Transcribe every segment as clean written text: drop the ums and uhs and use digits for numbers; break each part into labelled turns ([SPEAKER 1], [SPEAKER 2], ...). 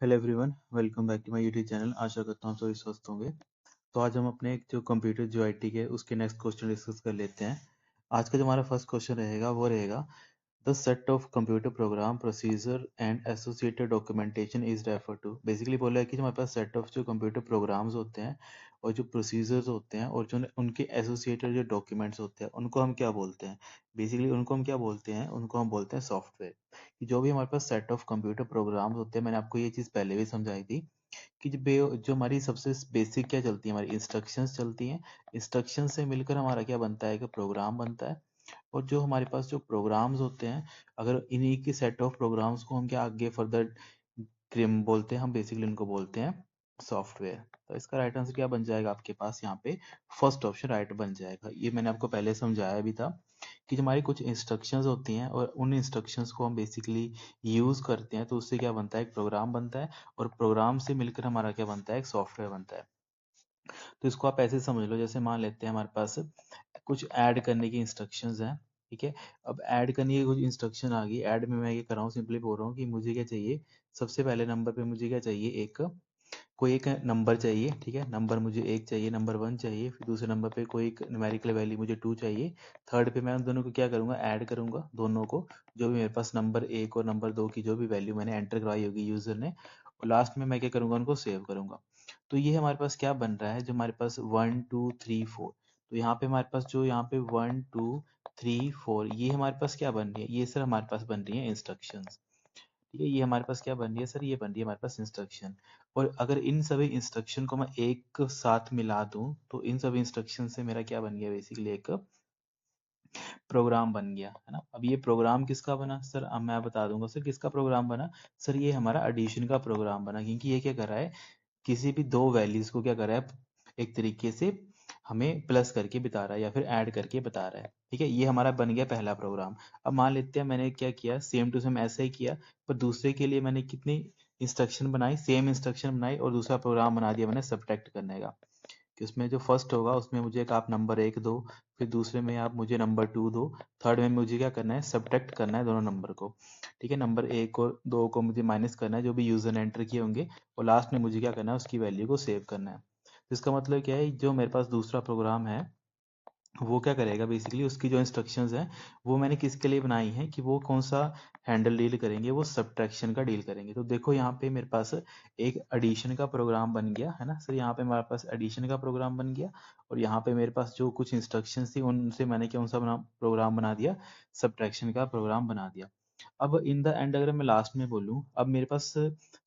[SPEAKER 1] Hello everyone, welcome back to my YouTube channel. आशा करता हूँ सभी स्वस्थ होंगे। तो आज हम अपने एक जो कंप्यूटर जो आईटी के उसके नेक्स्ट क्वेश्चन डिस्कस कर लेते हैं। आज का जो हमारा फर्स्ट क्वेश्चन रहेगा वो रहेगा the set of computer program procedure and associated documentation is refer to. Basically बोला है कि जो हमारे पास सेट ऑफ जो कंप्यूटर प्रोग्राम्स होते हैं और जो प्रोसीजर्स होते हैं और जो उनके एसोसिएटेड जो डॉक्यूमेंट्स होते हैं उनको हम क्या बोलते हैं। बेसिकली उनको हम क्या बोलते हैं, उनको हम बोलते हैं सॉफ्टवेयर। कि जो भी हमारे पास सेट ऑफ कंप्यूटर प्रोग्राम्स होते हैं, मैंने आपको ये चीज़ पहले भी समझाई थी कि जो हमारी सबसे बेसिक क्या चलती है, हमारी इंस्ट्रक्शंस चलती हैं। इंस्ट्रक्शन से मिलकर हमारा क्या बनता है, कि प्रोग्राम बनता है। और जो हमारे पास जो प्रोग्राम्स होते हैं, अगर इन्हीं की सेट ऑफ प्रोग्राम्स को हम क्या आगे फर्दर क्रिम बोलते हैं, हम बेसिकली इनको बोलते हैं सॉफ्टवेयर। तो इसका राइट आंसर क्या बन जाएगा आपके पास यहाँ पे, फर्स्ट ऑप्शन राइट बन जाएगा। ये मैंने आपको पहले समझाया भी था कि जो हमारी कुछ इंस्ट्रक्शंस होती हैं और उन इंस्ट्रक्शंस को हम बेसिकली यूज करते हैं, तो उससे क्या बनता है, एक प्रोग्राम बनता है। और प्रोग्राम से मिलकर हमारा क्या बनता है, एक सॉफ्टवेयर बनता है। तो इसको आप ऐसे समझ लो, जैसे मान लेते हैं हमारे पास कुछ ऐड करने की इंस्ट्रक्शंस हैं। ठीक है, अब ऐड करने की कुछ इंस्ट्रक्शन आ गई। ऐड में मैं ये कर रहा हूँ, सिंपली बोल रहा हूँ कि मुझे क्या चाहिए। सबसे पहले नंबर पे मुझे क्या चाहिए, एक कोई एक नंबर चाहिए। ठीक है, नंबर मुझे एक चाहिए, नंबर 1 चाहिए। फिर दूसरे नंबर पे कोई एक न्यूमेरिकल वैल्यू मुझे 2 चाहिए। थर्ड पे मैं उन दोनों को क्या करूंगा, ऐड करूंगा दोनों को। जो भी मेरे पास नंबर 1 और नंबर 2 की जो भी वैल्यू मैंने एंटर करवाई होगी यूजर ने, और लास्ट में मैं क्या करूंगा, उनको सेव करूंगा। तो ये हमारे पास क्या बन रहा है, जो हमारे पास 1 2 3 4। तो यहाँ पे हमारे पास जो यहाँ पे 1 2 3 4 ये हमारे पास क्या बन रही है, ये सर हमारे पास बन रही है इंस्ट्रक्शंस। ठीक है, ये हमारे पास क्या बन रही है सर, ये बन रही है हमारे पास इंस्ट्रक्शन। और अगर इन सभी इंस्ट्रक्शन को मैं एक साथ मिला दूं, तो इन सभी इंस्ट्रक्शन से मेरा क्या बन गया, बेसिकली एक प्रोग्राम बन गया, है ना। अब ये प्रोग्राम किसका बना सर, अब मैं बता दूंगा सर किसका प्रोग्राम बना। सर ये हमारा एडिशन का प्रोग्राम बना, क्योंकि ये क्या कर रहा है, किसी भी दो वैल्यूज को क्या कर रहा है, एक तरीके से हमें प्लस करके बता रहा है या फिर ऐड करके बता रहा है। ठीक है, ये हमारा बन गया पहला प्रोग्राम। अब मान लेते हैं मैंने क्या किया, सेम टू सेम ऐसा ही किया, पर दूसरे के लिए मैंने कितनी इंस्ट्रक्शन बनाई, सेम इंस्ट्रक्शन बनाई और दूसरा प्रोग्राम बना दिया मैंने सब्ट्रैक्ट करने का। कि उसमें जो फर्स्ट होगा उसमें मुझे एक आप नंबर 1 दो, फिर दूसरे में आप मुझे नंबर 2 दो, थर्ड में मुझे क्या करना है, सब्ट्रैक्ट करना है दोनों नंबर को। ठीक है, नंबर 1 और 2 को मुझे माइनस करना है जो भी यूजर ने एंटर किए होंगे, और लास्ट में मुझे क्या करना है, उसकी वैल्यू को सेव करना है। तो इसका मतलब क्या है, जो मेरे पास दूसरा प्रोग्राम है वो क्या करेगा, बेसिकली उसकी जो इंस्ट्रक्शंस हैं वो मैंने किसके लिए बनाई हैं, कि वो कौन सा हैंडल डील करेंगे, वो सब्ट्रैक्शन का डील करेंगे। तो देखो यहाँ पे मेरे पास एक एडिशन का प्रोग्राम बन गया है ना सर, यहाँ पे हमारे पास एडिशन का प्रोग्राम बन गया। और यहाँ पे मेरे पास जो कुछ इंस्ट्रक्शंस थी उनसे मैंने कौन सा प्रोग्राम बना दिया, सब्ट्रैक्शन का प्रोग्राम बना दिया। अब इन द एंड अगर मैं लास्ट में बोलूँ, अब मेरे पास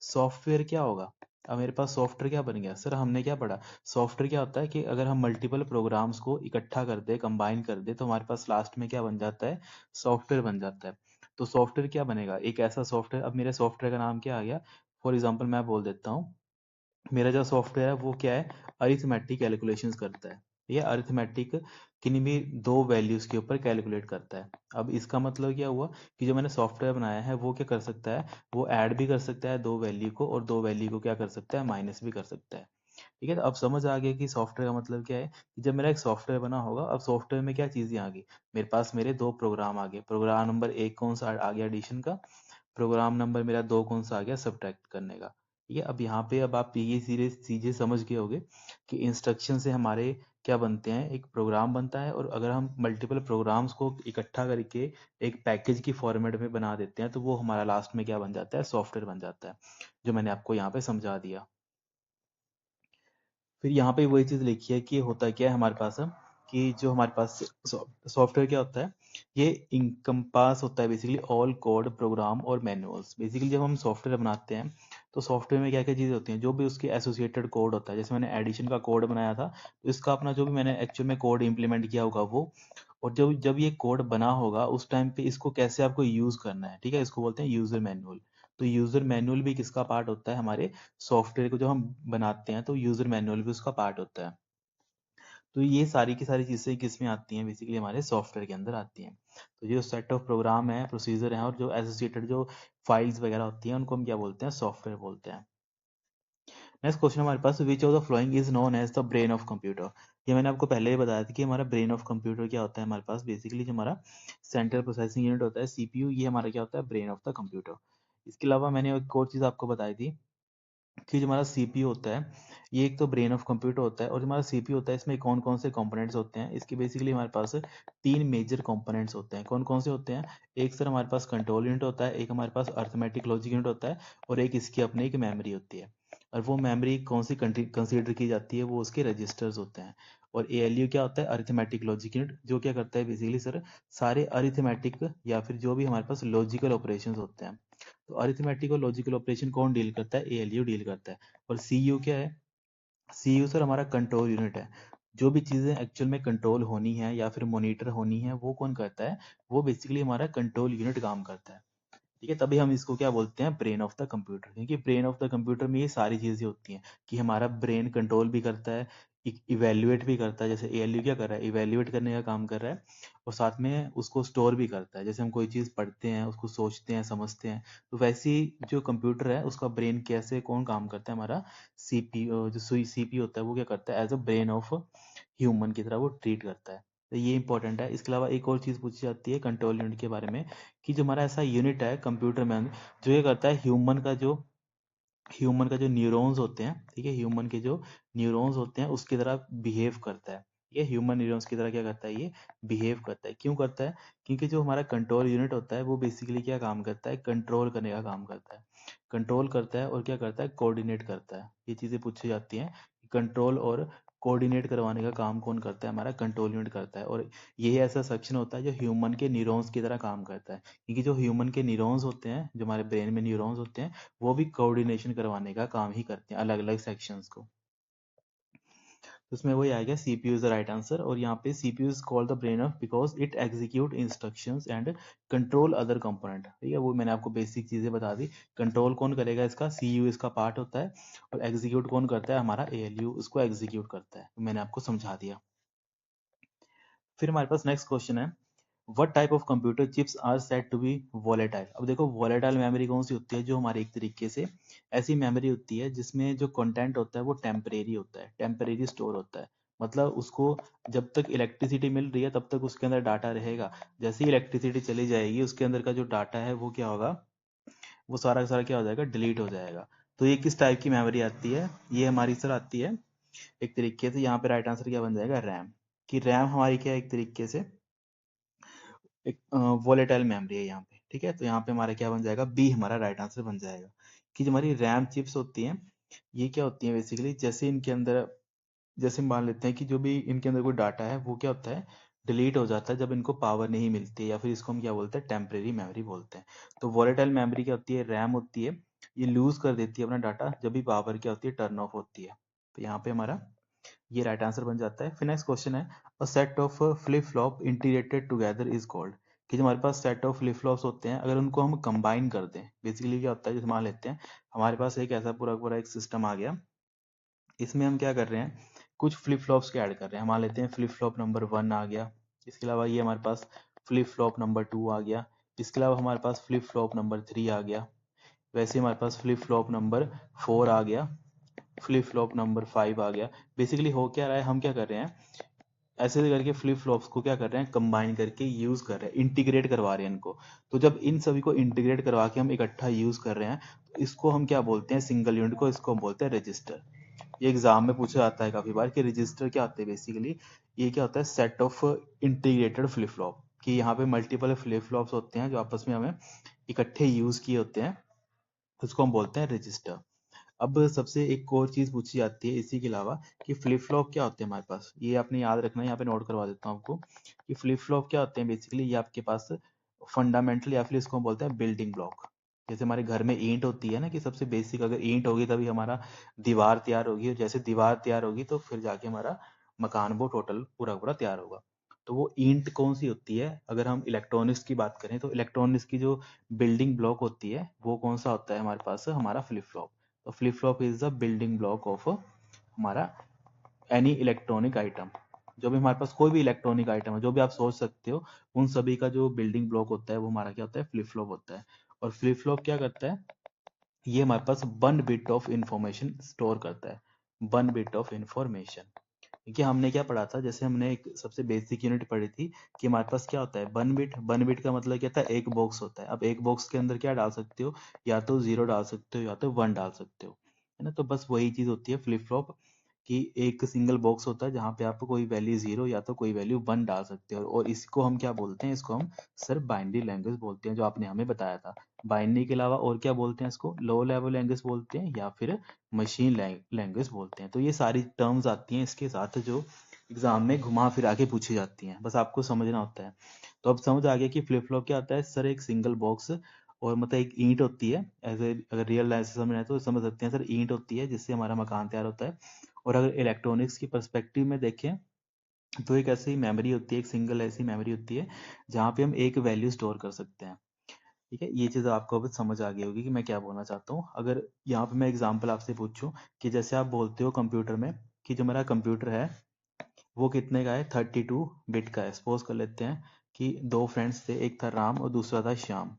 [SPEAKER 1] सॉफ्टवेयर क्या होगा। अब मेरे पास सॉफ्टवेयर क्या बन गया सर, हमने क्या पढ़ा, सॉफ्टवेयर क्या होता है कि अगर हम मल्टीपल प्रोग्राम्स को इकट्ठा कर दे, कंबाइन कर दे, तो हमारे पास लास्ट में क्या बन जाता है, सॉफ्टवेयर बन जाता है। तो सॉफ्टवेयर क्या बनेगा, एक ऐसा सॉफ्टवेयर। अब मेरे सॉफ्टवेयर का नाम क्या आ गया, फॉर एग्जांपल मैं बोल देता हूँ, मेरा जो सॉफ्टवेयर है वो क्या है, अरिथमेटिक कैलकुलेशंस करता है। ये अरिथमेटिक किन्हीं भी दो वैल्यूज के ऊपर कैलकुलेट करता है। अब इसका मतलब क्या हुआ, कि जो मैंने सॉफ्टवेयर बनाया है वो क्या कर सकता है, वो ऐड भी कर सकता है दो वैल्यू को, और दो वैल्यू को क्या कर सकता है, माइनस भी कर सकता है। ठीक है, तो अब समझ आ गया कि सॉफ्टवेयर का मतलब क्या है। कि जब मेरा एक सॉफ्टवेयर बना होगा, अब सॉफ्टवेयर में क्या चीजें आ गई, मेरे पास मेरे दो प्रोग्राम आ गए। प्रोग्राम नंबर 1 कौन सा आ गया, एडिशन का। प्रोग्राम नंबर मेरा 2 कौन सा आ गया, सब्ट्रैक्ट करने का। ठीक है, अब यहाँ पे अब आप ये सीधे चीजें समझ गए होगे कि इंस्ट्रक्शन से हमारे क्या बनते हैं, एक प्रोग्राम बनता है। और अगर हम मल्टीपल प्रोग्राम्स को इकट्ठा करके एक पैकेज की फॉर्मेट में बना देते हैं, तो वो हमारा लास्ट में क्या बन जाता है, सॉफ्टवेयर बन जाता है, जो मैंने आपको यहाँ पे समझा दिया। फिर यहाँ पे वही चीज़ लिखी है कि होता क्या है हमारे पास, कि जो हमारे पास सॉफ्टवेयर क्या होता है, ये इनकम्पास होता है बेसिकली ऑल कोड प्रोग्राम और मैनुअल्स। बेसिकली जब हम सॉफ्टवेयर बनाते हैं, तो सॉफ्टवेयर में क्या क्या चीज़ें होती हैं, जो भी उसके एसोसिएटेड कोड होता है। जैसे मैंने एडिशन का कोड बनाया था, तो इसका अपना जो भी मैंने एक्चुअल में कोड इंप्लीमेंट किया होगा वो, और जब जब ये कोड बना होगा उस टाइम पे इसको कैसे आपको यूज़ करना है। ठीक है, इसको बोलते हैं यूज़र मैनुअल। तो यूज़र मैनुअल भी किसका पार्ट होता है, हमारे सॉफ्टवेयर को जब हम बनाते हैं तो यूजर मैनुअल भी उसका पार्ट होता है। तो ये सारी की सारी चीजें किस में आती हैं, बेसिकली हमारे सॉफ्टवेयर के अंदर आती हैं। तो जो सेट ऑफ प्रोग्राम है, प्रोसीजर है, और जो एसोसिएटेड जो फाइल्स वगैरह होती हैं, उनको हम क्या बोलते हैं, सॉफ्टवेयर बोलते हैं। नेक्स्ट क्वेश्चन हमारे पास, which of the following is known as the brain of computer. ये मैंने आपको पहले ही बताया था कि हमारा ब्रेन ऑफ कंप्यूटर क्या होता है, हमारे पास बेसिकली जो हमारा सेंट्रल प्रोसेसिंग यूनिट होता है, सीपीयू, ये हमारा क्या होता है, ब्रेन ऑफ द कंप्यूटर। इसके अलावा मैंने एक और चीज आपको बताई थी, कि जो हमारा सीपीयू होता है, ये एक तो ब्रेन ऑफ कंप्यूटर होता है, और जो हमारा सीपीयू होता है इसमें कौन कौन से कंपोनेंट्स होते हैं, इसके बेसिकली हमारे पास 3 मेजर कंपोनेंट्स होते हैं। कौन कौन से होते हैं? एक सर हमारे पास कंट्रोल यूनिट होता है, एक हमारे पास अर्थमेटिक लॉजिक यूनिट होता है, और एक इसकी अपनी एक मेमोरी होती है। और वो मेमोरी कौन सी कंसीडर की जाती है? वो उसके रजिस्टर्स होते हैं। और एएलयू क्या होता है? अरिथमेटिक लॉजिक यूनिट, जो क्या करता है बेसिकली सर, सारे अरिथमेटिक या फिर जो भी हमारे पास लॉजिकल ऑपरेशंस होते हैं, तो अरिथमेटिक और लॉजिकल ऑपरेशन कौन डील करता है? एएलयू डील करता है। और सीयू क्या है? सीयू सर हमारा कंट्रोल यूनिट है। जो भी चीजें एक्चुअल में कंट्रोल होनी है या फिर मॉनिटर होनी है, वो कौन करता है? वो बेसिकली हमारा कंट्रोल यूनिट काम करता है। ठीक है, तभी हम इसको क्या बोलते हैं? Brain of the computer. क्योंकि ब्रेन ऑफ द कंप्यूटर में ये सारी चीजें होती हैं कि हमारा ब्रेन कंट्रोल भी करता है, इवेल्युएट भी करता है। जैसे एएलयू क्या कर रहा है? इवेल्युएट करने का काम कर रहा है, और साथ में उसको स्टोर भी करता है। जैसे हम कोई चीज पढ़ते हैं, उसको सोचते हैं, समझते हैं, तो वैसे ही जो कंप्यूटर है उसका ब्रेन कैसे कौन काम करता है? हमारा सीपीयू, जो सीपीयू होता है, वो क्या करता है? As a brain of human की तरह वो ट्रीट करता है। तो ये इंपॉर्टेंट है। इसके अलावा एक और चीज पूछी जाती है कंट्रोल यूनिट के बारे में, कि जो हमारा ऐसा यूनिट है कंप्यूटर में जो ये करता है ह्यूमन का जो न्यूरॉन्स होते हैं, ठीक है, ह्यूमन के जो न्यूरॉन्स होते हैं उसकी तरह बिहेव करता है। ये ह्यूमन न्यूरॉन्स की तरह क्या करता है? ये बिहेव करता है। क्यों करता है? क्योंकि जो हमारा कंट्रोल यूनिट होता है वो बेसिकली क्या काम करता है? कंट्रोल करने का काम करता है। कंट्रोल करता है और क्या करता है? कोऑर्डिनेट करता है। ये चीजें पूछी जाती हैं। कंट्रोल और कोऑर्डिनेट करवाने का काम कौन करता है? हमारा कंट्रोल यूनिट करता है। और यही ऐसा सेक्शन होता है जो ह्यूमन के न्यूरॉन्स की तरह काम करता है। क्योंकि जो ह्यूमन के न्यूरॉन्स होते हैं, जो हमारे ब्रेन में न्यूरॉन्स होते हैं, वो भी कोऑर्डिनेशन करवाने का काम ही करते हैं अलग अलग सेक्शंस को। तो इसमें वही आएगा, CPU is the right answer. और यहाँ पे CPU is called the brain of because it execute instructions and control other component. ठीक है, वो मैंने आपको बेसिक चीजें बता दी। कंट्रोल कौन करेगा इसका? सीयू इसका पार्ट होता है। और एग्जीक्यूट कौन करता है? हमारा एएलयू उसको एग्जीक्यूट करता है। तो मैंने आपको समझा दिया। फिर हमारे पास नेक्स्ट क्वेश्चन है, What type of computer chips are said to be volatile? अब देखो, volatile मेमोरी कौन सी होती है? जो हमारी एक तरीके से ऐसी मेमोरी होती है जिसमें जो कंटेंट होता है वो टेम्परेरी होता है, टेम्परेरी स्टोर होता है। मतलब उसको जब तक इलेक्ट्रिसिटी मिल रही है तब तक उसके अंदर डाटा रहेगा। जैसे ही इलेक्ट्रिसिटी चली जाएगी, उसके अंदर का जो डाटा है वो क्या होगा? वो सारा का सारा क्या हो जाएगा? डिलीट हो जाएगा। तो ये किस टाइप की मेमोरी आती है? ये हमारी सर आती है एक तरीके से, यहाँ पे राइट आंसर क्या बन जाएगा? रैम। कि रैम हमारी क्या है? एक तरीके से एक वोलेटाइल मेमोरी है यहाँ पे। ठीक है, तो यहाँ पे हमारा क्या बन जाएगा? बी हमारा राइट आंसर बन जाएगा। कि जो हमारी रैम चिप्स होती हैं, ये क्या होती हैं बेसिकली? जैसे इनके अंदर, जैसे मान लेते हैं कि जो भी इनके अंदर कोई डाटा है वो क्या होता है? डिलीट हो जाता है जब इनको पावर नहीं मिलती है, या फिर इसको हम क्या बोलते हैं? टेम्परेरी मेमोरी बोलते हैं। तो वोलेटाइल मेमोरी क्या होती है? रैम होती है। ये लूज कर देती है अपना डाटा जब भी पावर क्या होती है? टर्न ऑफ होती है। तो यहाँ पे हमारा ये राइट आंसर बन जाता है। फिर नेक्स्ट क्वेश्चन है, a set of flip flop integrated together is called. कि जो हमारे पास सेट ऑफ फ्लिप फ्लॉप्स होते हैं, अगर उनको हम कंबाइन कर दें, बेसिकली क्या होता है? जैसे मान लेते हैं हमारे पास एक ऐसा पूरा पूरा एक सिस्टम आ गया, इसमें हम क्या कर रहे हैं? कुछ फ्लिप फ्लॉप्स के ऐड कर रहे हैं। मान लेते हैं फ्लिप फ्लॉप नंबर 1 आ गया, इसके अलावा ये हमारे पास फ्लिप फ्लॉप नंबर 2 आ गया, इसके अलावा हमारे पास फ्लिप फ्लॉप नंबर 3 आ गया, वैसे ही हमारे पास फ्लिप फ्लॉप नंबर 4 आ गया, फ्लिप फ्लॉप नंबर 5 आ गया। बेसिकली हो क्या रहा है? हम क्या कर रहे हैं? ऐसे करके फ्लिप फ्लॉप्स को क्या कर रहे हैं? कंबाइन करके यूज कर रहे हैं, इंटीग्रेट करवा रहे हैं इनको। तो जब इन सभी को इंटीग्रेट करवा के हम इकट्ठा यूज कर रहे हैं, तो इसको हम क्या बोलते हैं? सिंगल यूनिट को इसको हम बोलते हैं रजिस्टर। ये एग्जाम में पूछा जाता है काफी बार कि रजिस्टर क्या होते हैं बेसिकली। ये क्या होता है? Set of integrated flip flop. कि यहाँ पे मल्टीपल फ्लिप फ्लॉप्स होते हैं जो आपस में हमें इकट्ठे यूज किए होते हैं, उसको हम बोलते हैं रजिस्टर। अब सबसे एक और चीज पूछी जाती है इसी के अलावा, कि फ्लिप फ्लॉप क्या होते हैं हमारे पास। ये आपने याद रखना है, यहाँ पे नोट करवा देता हूँ आपको कि फ्लिप फ्लॉप क्या होते हैं बेसिकली। ये आपके पास फंडामेंटल, या फिर इसको हम बोलते हैं बिल्डिंग ब्लॉक। जैसे हमारे घर में ईंट होती है ना, कि सबसे बेसिक अगर ईंट होगी तभी हमारा दीवार तैयार होगी, और जैसे दीवार तैयार होगी तो फिर जाके हमारा मकान वो टोटल पूरा पूरा तैयार होगा। तो वो ईंट कौन सी होती है? अगर हम इलेक्ट्रॉनिक्स की बात करें तो इलेक्ट्रॉनिक्स की जो बिल्डिंग ब्लॉक होती है वो कौन सा होता है हमारे पास? हमारा फ्लिप फ्लॉप। तो flip flop is the building block of हमारा एनी इलेक्ट्रॉनिक आइटम। जो भी हमारे पास कोई भी इलेक्ट्रॉनिक आइटम है, जो भी आप सोच सकते हो, उन सभी का जो बिल्डिंग ब्लॉक होता है वो हमारा क्या होता है? फ्लिप फ्लॉप होता है। और फ्लिप फ्लॉप क्या करता है? ये हमारे पास 1 बिट ऑफ इंफॉर्मेशन स्टोर करता है। 1 बिट ऑफ इंफॉर्मेशन। क्योंकि हमने क्या पढ़ा था? जैसे हमने एक सबसे बेसिक यूनिट पढ़ी थी कि हमारे पास क्या होता है? 1 बिट। 1 बिट का मतलब क्या था? एक बॉक्स होता है। अब एक बॉक्स के अंदर क्या डाल सकते हो? या तो 0 डाल सकते हो या तो 1 डाल सकते हो। है ना। तो बस वही चीज होती है फ्लिप फ्लॉप कि एक सिंगल बॉक्स होता है जहाँ पे आप कोई वैल्यू 0 या तो कोई वैल्यू 1 डाल सकते हो, और इसको हम क्या बोलते हैं, इसको हम सर बाइनरी लैंग्वेज बोलते हैं, जो आपने हमें बताया था। बाइनरी के अलावा और क्या बोलते हैं, इसको लो लेवल लैंग्वेज बोलते हैं या फिर मशीन लैंग्वेज बोलते हैं। तो ये सारी टर्म्स आती हैं इसके साथ जो एग्जाम में घुमा फिरा के पूछी जाती हैं, बस आपको समझना होता है। तो अब समझ आ गया कि फ्लिप फ्लॉप क्या होता है सर, एक सिंगल बॉक्स और मतलब एक ईंट होती है, ऐसे अगर रियल लाइफ से समझना है तो समझ सकते हैं सर, ईंट होती है जिससे हमारा मकान तैयार होता है। और अगर इलेक्ट्रॉनिक्स की पर्सपेक्टिव में देखें तो एक ऐसी मेमोरी होती है, एक सिंगल ऐसी मेमोरी होती है जहाँ पे हम एक वैल्यू स्टोर कर सकते हैं। ठीक है, ये चीज़ आपको अब समझ आ गई होगी कि मैं क्या बोलना चाहता हूँ। अगर यहाँ पे मैं एग्जांपल आपसे पूछूं कि जैसे आप बोलते हो कंप्यूटर में कि जो मेरा कंप्यूटर है वो कितने का है, 32 बिट का है। सपोज कर लेते हैं कि दो फ्रेंड्स थे, एक था राम और दूसरा था श्याम।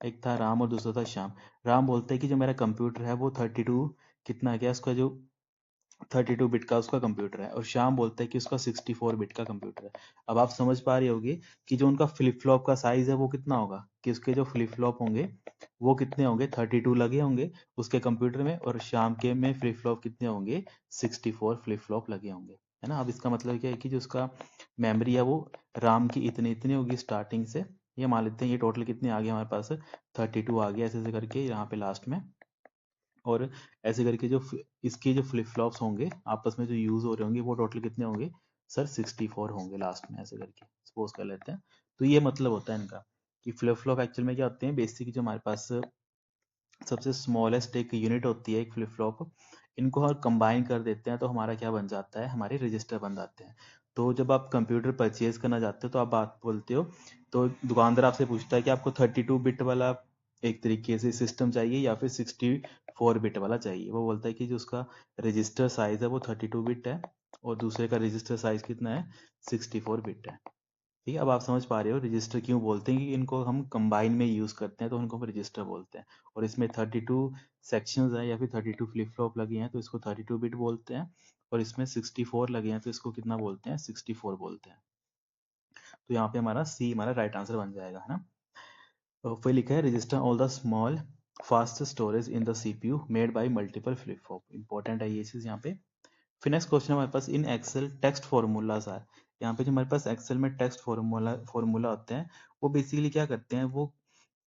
[SPEAKER 1] एक था राम और दूसरा था श्याम। राम बोलते हैं कि जो मेरा कंप्यूटर है वो 32 कितना है, क्या उसका जो 32 बिट का उसका कंप्यूटर है, और श्याम बोलता है कि उसका 64 बिट का कंप्यूटर है। अब आप समझ पा रहे होगे कि जो उनका फ्लिप फ्लॉप का साइज है वो कितना होगा, कि उसके जो फ्लिप फ्लॉप होंगे वो कितने होंगे, 32 लगे होंगे उसके कंप्यूटर में, और श्याम के में फ्लिप फ्लॉप कितने होंगे, 64 फ्लिप फ्लॉप लगे होंगे, है ना। अब इसका मतलब क्या है कि जो उसका मेमोरी है वो राम की इतनी इतनी होगी स्टार्टिंग से। ये मान लेते हैं ये टोटल कितने आ गए हमारे पास, 32 आ गया, ऐसे ऐसे करके यहाँ पे लास्ट में। और ऐसे करके जो इसके जो फ्लिप फ्लॉप्स होंगे आपस में जो यूज हो रहे होंगे वो टोटल कितने होंगे सर, 64 होंगे लास्ट में, ऐसे करके सपोज कर लेते हैं। तो ये मतलब होता है इनका कि फ्लिप फ्लॉप एक्चुअल में क्या होते हैं, बेसिक जो हमारे पास सबसे स्मॉलेस्ट एक यूनिट होती है एक फ्लिप फ्लॉप, इनको हम कंबाइन कर देते हैं तो हमारा क्या बन जाता है, हमारे रजिस्टर बन जाते हैं। तो जब आप कंप्यूटर परचेज करना चाहते हो तो आप बात बोलते हो, तो दुकानदार आपसे पूछता है कि आपको 32 बिट वाला एक तरीके से सिस्टम चाहिए या फिर 64 बिट वाला चाहिए। वो बोलता है कि जो उसका रजिस्टर साइज है वो 32 बिट है और दूसरे का रजिस्टर साइज कितना है, 64 बिट है। ठीक है, अब आप समझ पा रहे हो रजिस्टर क्यों बोलते हैं, कि इनको हम कंबाइन में यूज करते हैं तो उनको हम रजिस्टर बोलते हैं। और इसमें 32 सेक्शंस हैं या फिर 32 फ्लिप फ्लॉप लगे हैं तो इसको 32 बिट बोलते हैं, और इसमें 64 लगे हैं तो इसको कितना बोलते हैं, 64 बोलते हैं। तो यहाँ पे हमारा सी हमारा राइट आंसर बन जाएगा, है ना। तो फिर लिखा है register all the small fast storage in the CPU made by multiple flip flop. Important है ये चीज यहाँ पे। फिर नेक्स्ट क्वेश्चन हमारे पास, in Excel text formulas are. यहाँ पे जो हमारे पास एक्सेल में टेक्स्ट फॉर्मूला होते हैं वो बेसिकली क्या करते हैं, वो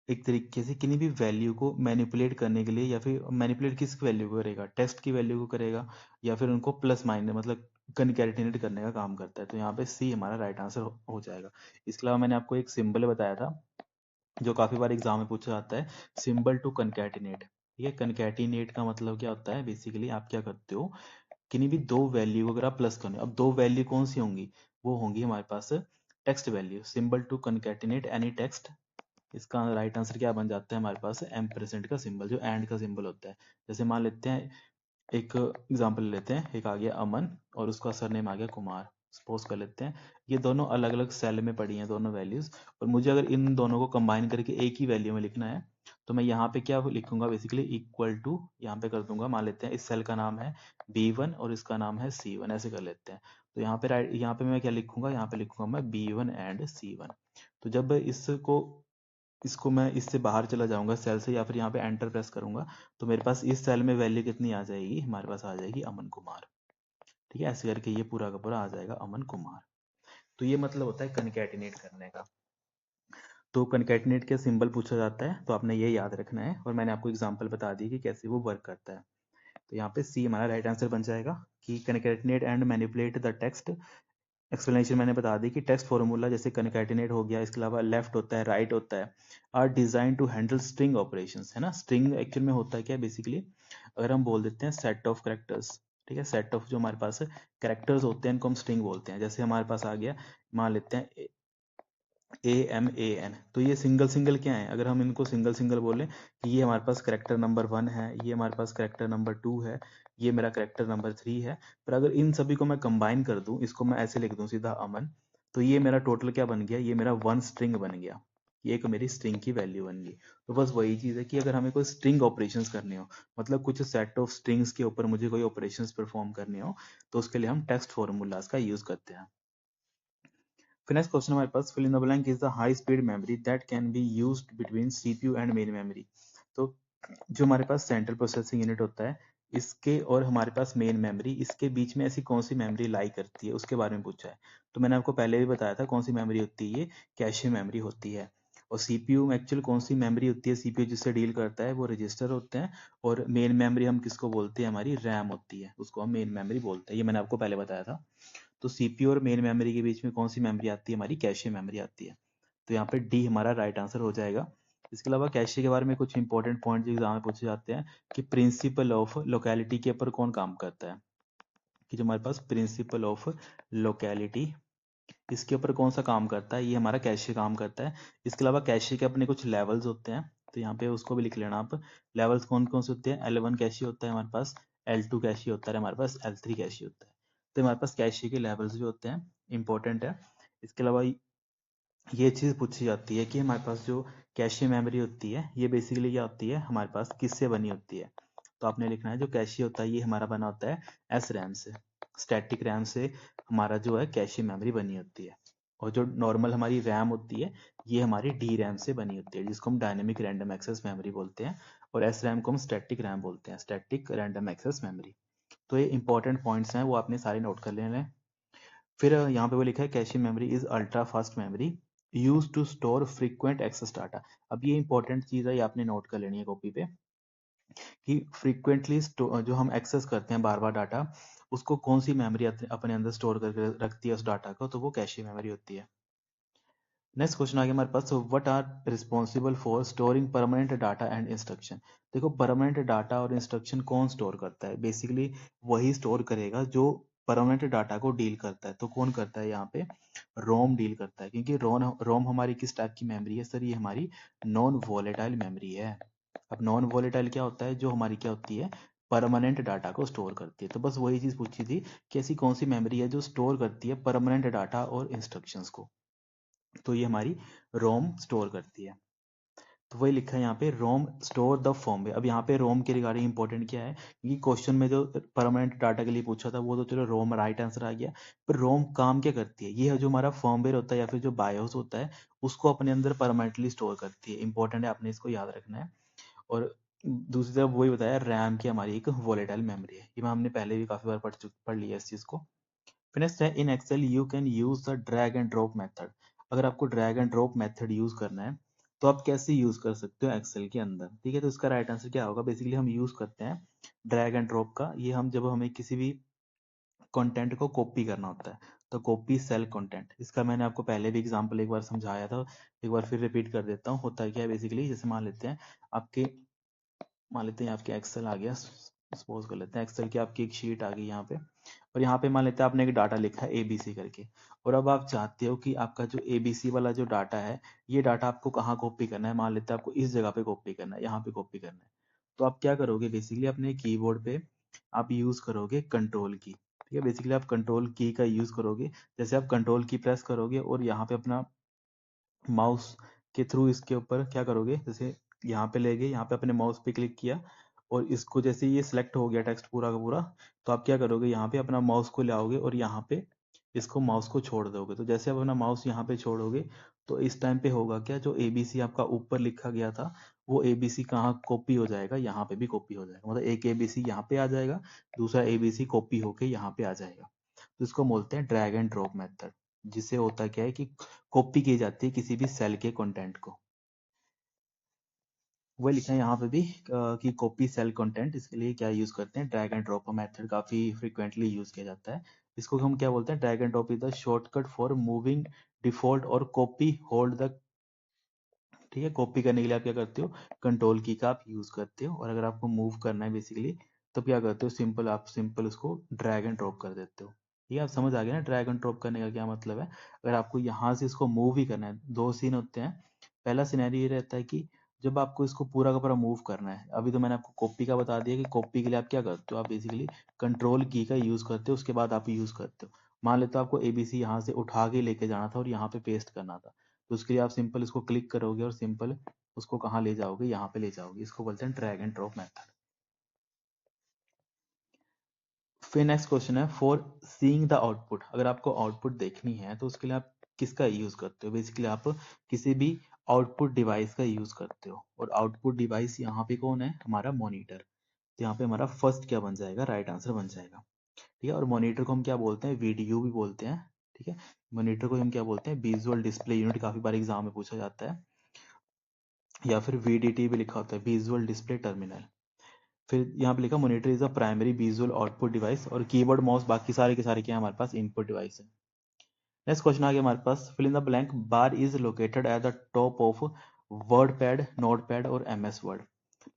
[SPEAKER 1] एक तरीके से किसी भी वैल्यू को मैनिपुलेट करने के लिए, या फिर मैनिपुलेट किस वैल्यू को करेगा, टेक्स्ट की वैल्यू को करेगा, या फिर उनको प्लस माइनस मतलब कनकैटिनेट करने का काम करता है। तो यहाँ पे सी हमारा राइट आंसर हो जाएगा। इसके अलावा मैंने आपको एक सिंबल बताया था जो काफी बार एग्जाम में पूछा जाता है, सिंबल टू कनकैटिनेट। ठीक है, कनकैटिनेट का मतलब क्या होता है, बेसिकली आप क्या करते हो, किन्हीं भी दो वैल्यू को अगर आप प्लस करने, अब दो वैल्यू कौन सी होंगी, वो होंगी हमारे पास text value. Symbol to concatenate any text, इसका राइट आंसर क्या बन जाता है हमारे पास, एम्परसेंड का सिंबल, जो एंड का सिंबल होता है। जैसे मान लेते हैं एक एग्जांपल लेते हैं, एक आ गया अमन और उसका सरनेम आ गया कुमार। सपोज कर लेते हैं ये दोनों अलग अलग सेल में पड़ी हैं दोनों वैल्यूज, और मुझे अगर इन दोनों को कंबाइन करके एक ही वैल्यू में लिखना है तो मैं यहाँ पे क्या लिखूंगा, बेसिकली इक्वल टू यहाँ पे कर दूंगा। मान लेते हैं इस सेल का नाम है B1 और इसका नाम है C1, ऐसे कर लेते हैं। तो यहाँ पे राइट, यहाँ पे मैं क्या लिखूंगा, यहाँ पे लिखूंगा मैं B1 एंड C1। तो जब इसको इसको मैं इससे बाहर चला जाऊंगा सेल से, या फिर यहाँ पे एंटर प्रेस करूंगा, तो मेरे पास इस सेल में वैल्यू कितनी आ जाएगी, हमारे पास आ जाएगी अमन कुमार। ठीक है, ऐसे करके ये पूरा का पूरा आ जाएगा अमन कुमार। तो ये मतलब होता है कनकैटिनेट करने का। तो कनकैटिनेट के सिंबल पूछा जाता है तो आपने ये याद रखना है, और मैंने आपको एग्जांपल बता दी कि कैसे वो वर्क करता है। तो यहाँ पे सी हमारा राइट आंसर बन जाएगा कि concatenate and manipulate the text. Explanation मैंने बता दी कि टेक्स्ट फॉर्मूला जैसे कनकैटिनेट हो गया, इसके अलावा लेफ्ट होता है, राइट होता है, are design to handle string operations, है ना। स्ट्रिंग एक्चुअल में होता है क्या, बेसिकली अगर हम बोल देते हैं सेट ऑफ करेक्टर्स। ठीक है, सेट ऑफ जो हमारे पास करेक्टर्स होते हैं इनको हम स्ट्रिंग बोलते हैं। जैसे हमारे पास आ गया, मान लेते हैं AMAN, तो ये सिंगल सिंगल क्या है, अगर हम इनको सिंगल सिंगल बोलें कि ये हमारे पास करेक्टर नंबर 1 है, ये हमारे पास करेक्टर नंबर 2 है, ये मेरा करेक्टर नंबर 3 है। पर अगर इन सभी को मैं कंबाइन कर दूं, इसको मैं ऐसे लिख दूं सीधा अमन, तो ये मेरा टोटल क्या बन गया, ये मेरा 1 स्ट्रिंग बन गया। ये एक मेरी स्ट्रिंग की वैल्यू बन गई। तो बस वही चीज है कि अगर हमें कोई स्ट्रिंग ऑपरेशंस करने हो, मतलब कुछ सेट ऑफ स्ट्रिंग्स के ऊपर मुझे कोई ऑपरेशंस परफॉर्म करने हो, तो उसके लिए हम टेक्स्ट फॉर्मूलाज का यूज करते हैं। फिर नेक्स्ट क्वेश्चन हमारे पास, fill in the blank is the high speed memory that can be used between CPU and main memory. तो जो हमारे पास सेंट्रल प्रोसेसिंग यूनिट होता है इसके और हमारे पास मेन मेमोरी, इसके बीच में ऐसी कौन सी मेमोरी लाई करती है, उसके बारे में पूछा है। तो मैंने आपको पहले भी बताया था कौन सी मेमोरी होती है, ये कैशे मेमोरी होती है। और सीपीयू में एक्चुअल कौन सी मेमोरी होती है, सीपीयू जिससे डील करता है वो रजिस्टर होते हैं। और मेन मेमोरी हम किसको बोलते हैं, हमारी रैम होती है, उसको हम मेन मेमोरी बोलते हैं, ये मैंने आपको पहले बताया था। तो सीपीयू और मेन मेमोरी के बीच में कौन सी मेमोरी आती है, हमारी कैशे मेमोरी आती है। तो यहाँ पे डी हमारा राइट आंसर हो जाएगा। इसके अलावा कैशे के बारे में कुछ इंपॉर्टेंट पॉइंट जो एग्जाम में पूछे जाते हैं कि प्रिंसिपल ऑफ लोकेलिटी के ऊपर कौन काम करता है, कि जो हमारे पास प्रिंसिपल ऑफ लोकेलिटी, इसके ऊपर कौन सा काम करता है, ये हमारा कैशे काम करता है। इसके अलावा कैशे के अपने कुछ लेवल्स होते हैं, तो यहाँ पे उसको भी लिख लेना आप। लेवल्स कौन कौन से होते हैं, L1 कैशे होता है हमारे पास, L2 कैशे होता है हमारे पास, L3 कैशे होता है। तो हमारे पास कैशे के लेवल्स भी होते हैं, इंपॉर्टेंट है। इसके अलावा ये चीज़ पूछी जाती है कि हमारे पास जो कैशे मेमोरी होती है ये बेसिकली क्या होती है, हमारे पास किससे बनी होती है। तो आपने लिखना है जो कैशे होता है ये हमारा बना होता है एस रैम से, स्टैटिक रैम से हमारा जो है कैशे मेमोरी बनी होती है। और जो नॉर्मल हमारी रैम होती है ये हमारी डी रैम से बनी होती है, जिसको हम डायनेमिक रैंडम एक्सेस मेमोरी बोलते हैं। और एस रैम को हम स्टैटिक रैम बोलते हैं, स्टैटिक रैंडम एक्सेस मेमोरी। तो ये इंपॉर्टेंट पॉइंट्स हैं, वो आपने सारे नोट कर लेने हैं। फिर यहाँ पे वो लिखा है cache memory is ultra fast memory used to store frequent access data. अब ये इंपॉर्टेंट चीज है, ये आपने नोट कर लेनी है कॉपी पे, कि फ्रीक्वेंटली जो हम एक्सेस करते हैं बार बार डाटा, उसको कौन सी मेमोरी अपने अंदर स्टोर करके रखती है उस डाटा को, तो वो कैशे मेमोरी होती है। नेक्स्ट क्वेश्चन आ गया हमारे पास, what are responsible for storing permanent data and instruction. देखो परमानेंट डाटा और इंस्ट्रक्शन कौन स्टोर करता है, बेसिकली वही स्टोर करेगा जो परमानेंट डाटा को डील करता है। तो कौन करता है यहाँ पे, रोम डील करता है, क्योंकि रोम रोम हमारी किस टाइप की मेमोरी है सर, ये हमारी नॉन वोलेटाइल मेमोरी है। अब नॉन वोलेटाइल क्या होता है, जो हमारी क्या होती है, परमानेंट डाटा को स्टोर करती है। तो बस वही चीज पूछी थी कि ऐसी कौन सी मेमोरी है जो स्टोर करती है परमानेंट डाटा और इंस्ट्रक्शंस को, तो ये हमारी रोम स्टोर करती है। तो वही लिखा है यहाँ पे, रोम स्टोर द फॉर्मवेयर। अब यहाँ पे रोम के रिगार्डिंग इंपॉर्टेंट क्या है, क्योंकि क्वेश्चन में जो परमानेंट डाटा के लिए पूछा था वो तो चलो रोम राइट आंसर आ गया, पर रोम काम क्या करती है, ये है जो हमारा फॉर्मवेयर होता है या फिर जो बायोस होता है उसको अपने अंदर परमानेंटली स्टोर करती है। इंपॉर्टेंट है, आपने इसको याद रखना है। और दूसरी तरफ वही बताया, रैम की हमारी एक वोलेटाइल मेमोरी है, ये हमने पहले भी काफी बार पढ़ लिया इस चीज को। फिर है in Excel you can use the drag and drop method. अगर आपको drag and drop method use करना है तो आप कैसे यूज कर सकते हो एक्सेल के अंदर, ठीक है। तो इसका राइट आंसर क्या होगा, बेसिकली हम यूज करते हैं ड्रैग एंड ड्रॉप का, ये हम जब हमें किसी भी कंटेंट को कॉपी करना होता है, तो कॉपी सेल कंटेंट, इसका मैंने आपको पहले भी एग्जांपल एक बार समझाया था, एक बार फिर रिपीट कर देता हूँ। होता है क्या है बेसिकली, जैसे आपके मान लेते हैं आपके एक्सेल आ गया, सपोज कर लेते हैं एक्सेल की आपकी एक शीट आ गई यहाँ पे, और यहाँ पे मान लेते हैं आपने एक डाटा लिखा है एबीसी करके, और अब आप चाहते हो कि आपका जो एबीसी वाला जो डाटा है ये डाटा आपको कहाँ कॉपी करना है, मान लेते हैं आपको इस जगह पे कॉपी करना है, यहाँ पे कॉपी करना है। तो आप क्या करोगे, बेसिकली अपने कीबोर्ड पे आप यूज करोगे कंट्रोल की, ठीक है। बेसिकली आप कंट्रोल की का यूज करोगे, जैसे आप कंट्रोल की प्रेस करोगे और यहाँ पे अपना माउस के थ्रू इसके ऊपर क्या करोगे, जैसे यहाँ पे ले गए, यहाँ पे अपने माउस पे क्लिक किया और इसको जैसे ये सिलेक्ट हो गया टेक्स्ट पूरा का पूरा, तो आप क्या करोगे, यहाँ पे अपना माउस को लाओगे और यहाँ पे इसको माउस को छोड़ दोगे। तो जैसे आप अपना माउस यहाँ पे छोड़ोगे तो इस टाइम पे होगा क्या, जो एबीसी आपका ऊपर लिखा गया था वो एबीसी कहाँ कॉपी हो जाएगा, यहाँ पे भी कॉपी हो जाएगा, मतलब एक एबीसी यहाँ पे आ जाएगा, दूसरा एबीसी कॉपी होके यहाँ पे आ जाएगा। तो इसको बोलते हैं ड्रैग एंड ड्रॉप मेथड, जिससे होता क्या है कि कॉपी की जाती है किसी भी सेल के कंटेंट को। वही लिखा है यहाँ पे भी कि कॉपी सेल कंटेंट, इसके लिए क्या यूज करते हैं, ड्रैग एंड ड्रॉप मेथड काफी फ्रिक्वेंटली यूज किया जाता है। इसको हम क्या बोलते हैं, drag and drop is the shortcut for moving default और कॉपी होल्ड द, ठीक है। कॉपी करने के लिए आप क्या करते हो, कंट्रोल की का आप यूज करते हो, और अगर आपको मूव करना है बेसिकली तो क्या करते हो, सिंपल आप सिंपल उसको ड्रैग एंड ड्रॉप कर देते हो। ये आप समझ आ गए ना, ड्रैग एंड ड्रॉप करने का क्या मतलब है। अगर आपको यहाँ से इसको मूव ही करना है, दो सीन होते हैं। पहला सिनेरियो ये रहता है कि जब आपको इसको पूरा का पूरा मूव करना है, अभी तो मैंने आपको कॉपी का बता दिया कि कॉपी के लिए आप क्या करते हो, आप बेसिकली कंट्रोल की का यूज करते हो, उसके बाद आप यूज करते हो। मान लेते हो आपको एबीसी यहाँ से उठा के लेके जाना था और यहाँ पे पेस्ट करना था, तो उसके लिए आप सिंपल इसको क्लिक करोगे और सिंपल उसको कहाँ ले जाओगे, यहाँ पे ले जाओगे। इसको बोलते हैं ड्रैग एंड ड्रॉप मेथड। फिर नेक्स्ट क्वेश्चन है, फॉर सीइंग द आउटपुट। अगर आपको आउटपुट देखनी है तो उसके लिए आप किसका यूज करते हो, बेसिकली आप किसी भी आउटपुट डिवाइस का यूज करते हो, और आउटपुट डिवाइस यहाँ पे कौन है, हमारा मॉनिटर। तो यहाँ पे हमारा फर्स्ट क्या बन जाएगा, राइट आंसर बन जाएगा। ठीक है, और मॉनिटर को हम क्या बोलते हैं, वीडीयू भी बोलते हैं। ठीक है, मॉनिटर को हम क्या बोलते हैं, विजुअल डिस्प्ले यूनिट, काफी बार एग्जाम में पूछा जाता है, या फिर वीडीटी भी लिखा होता है, विजुअल डिस्प्ले टर्मिनल। फिर यहाँ पे लिखा monitor is a primary visual output device, और कीबोर्ड माउस बाकी सारे के सारे क्या है हमारे पास, इनपुट डिवाइस है। नेक्स्ट क्वेश्चन आ गया हमारे पास, fill in the blank, bar is located at the top of WordPad, Notepad और एम एस वर्ड।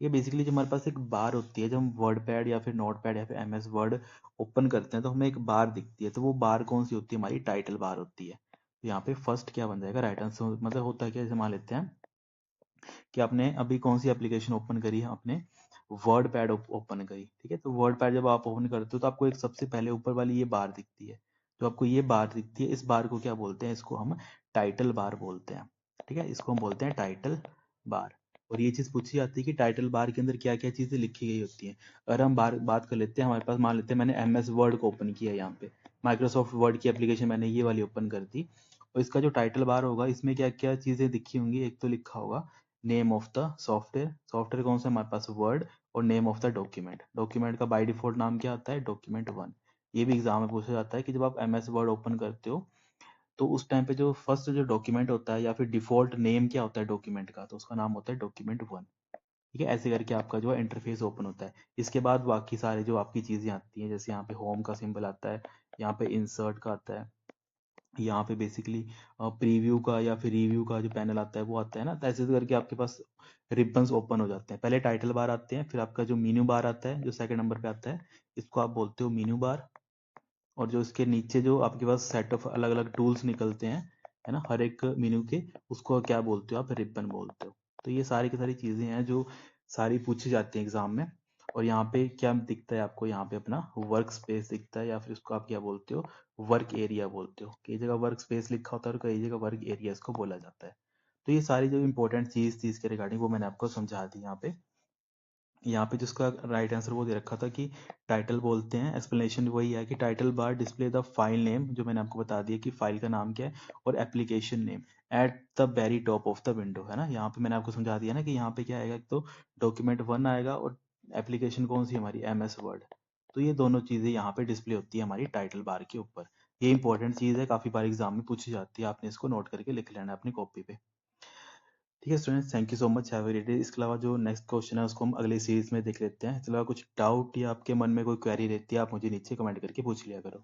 [SPEAKER 1] ये बेसिकली जो हमारे पास एक बार होती है, जब हम वर्ड पैड या फिर नोट पैड या फिर एम एस वर्ड ओपन करते हैं तो हमें एक बार दिखती है, तो वो बार कौन सी होती है, हमारी टाइटल बार होती है। तो यहाँ पे फर्स्ट क्या बन जाएगा, राइट आंसर। मतलब होता है क्या, जैसे मान लेते हैं कि आपने अभी कौन सी एप्लीकेशन ओपन करी है, आपने वर्ड पैड ओपन करी। ठीक है, तो वर्ड पैड जब आप ओपन करते हो तो आपको एक सबसे पहले ऊपर वाली ये बार दिखती है, जो आपको ये बार दिखती है, इस बार को क्या बोलते हैं, इसको हम टाइटल बार बोलते हैं। ठीक है, इसको हम बोलते हैं टाइटल बार। और ये चीज पूछी जाती है कि टाइटल बार के अंदर क्या क्या चीजें लिखी गई होती हैं। अगर हम बात कर लेते हैं, हमारे पास मान लेते हैं मैंने एम एस वर्ड को ओपन किया, यहाँ पे माइक्रोसॉफ्ट वर्ड की एप्लीकेशन मैंने ये वाली ओपन कर दी, और इसका जो टाइटल बार होगा इसमें क्या क्या चीजें दिखी होंगी, एक तो लिखा होगा name of the software, software कौन सा हमारे पास, वर्ड, और name of the document, document का बाय डिफॉल्ट नाम क्या आता है, डॉक्यूमेंट 1। ये भी एग्जाम में पूछा जाता है कि जब आप एम एस वर्ड ओपन करते हो तो उस टाइम पे जो फर्स्ट जो डॉक्यूमेंट होता है या फिर डिफॉल्ट नेम क्या होता है डॉक्यूमेंट का, तो उसका नाम होता है डॉक्यूमेंट 1। ठीक है, ऐसे करके आपका जो है इंटरफेस ओपन होता है। इसके बाद बाकी सारे जो आपकी चीजें आती हैं, जैसे यहाँ पे होम का सिंबल आता है, यहाँ पे इंसर्ट का आता है, यहाँ पे बेसिकली प्रीव्यू का या फिर रिव्यू का जो पैनल आता है वो आता है ना, तो ऐसे करके आपके पास रिबन्स ओपन हो जाते हैं। पहले टाइटल बार आते हैं, फिर आपका जो मीनू बार आता है जो सेकंड नंबर पे आता है, इसको आप बोलते हो मीनू बार। और जो इसके नीचे जो आपके पास सेट ऑफ अलग अलग टूल्स निकलते हैं, है ना, हर एक मेन्यू के, उसको क्या बोलते हो आप, रिबन बोलते हो। तो ये सारी की सारी चीजें हैं जो सारी पूछी जाती हैं एग्जाम में। और यहाँ पे क्या दिखता है आपको, यहाँ पे अपना वर्क स्पेस दिखता है, या फिर उसको आप क्या बोलते हो, वर्क एरिया बोलते हो। कई जगह वर्क स्पेस लिखा होता है और कई जगह वर्क एरिया इसको बोला जाता है। तो ये सारी जो इंपॉर्टेंट चीज थी इसके रिगार्डिंग वो मैंने आपको समझा दी यहाँ पे। यहाँ पे जिसका राइट आंसर वो दे रखा था कि टाइटल बोलते हैं, एक्सप्लेनेशन वही है कि title bar display the file name, जो मैंने आपको बता दिया कि फाइल का नाम क्या है, और application name at the very top of the window, है ना। यहाँ पे मैंने आपको समझा दिया ना कि यहाँ पे क्या आएगा, एक तो डॉक्यूमेंट 1 आएगा और एप्लीकेशन कौन सी हमारी, एम एस वर्ड। तो ये दोनों चीजें यहाँ पे डिस्प्ले होती है हमारी टाइटल बार के ऊपर। ये इंपॉर्टेंट चीज है, काफी बार एग्जाम में पूछी जाती है, आपने इसको नोट करके लिख लेना है अपनी कॉपी पे। ठीक है students, thank you so much, have a great day. इसके अलावा जो नेक्स्ट क्वेश्चन है उसको हम अगली सीरीज में देख लेते हैं। इसके अलावा कुछ डाउट या आपके मन में कोई क्वेरी रहती है आप मुझे नीचे कमेंट करके पूछ लिया करो।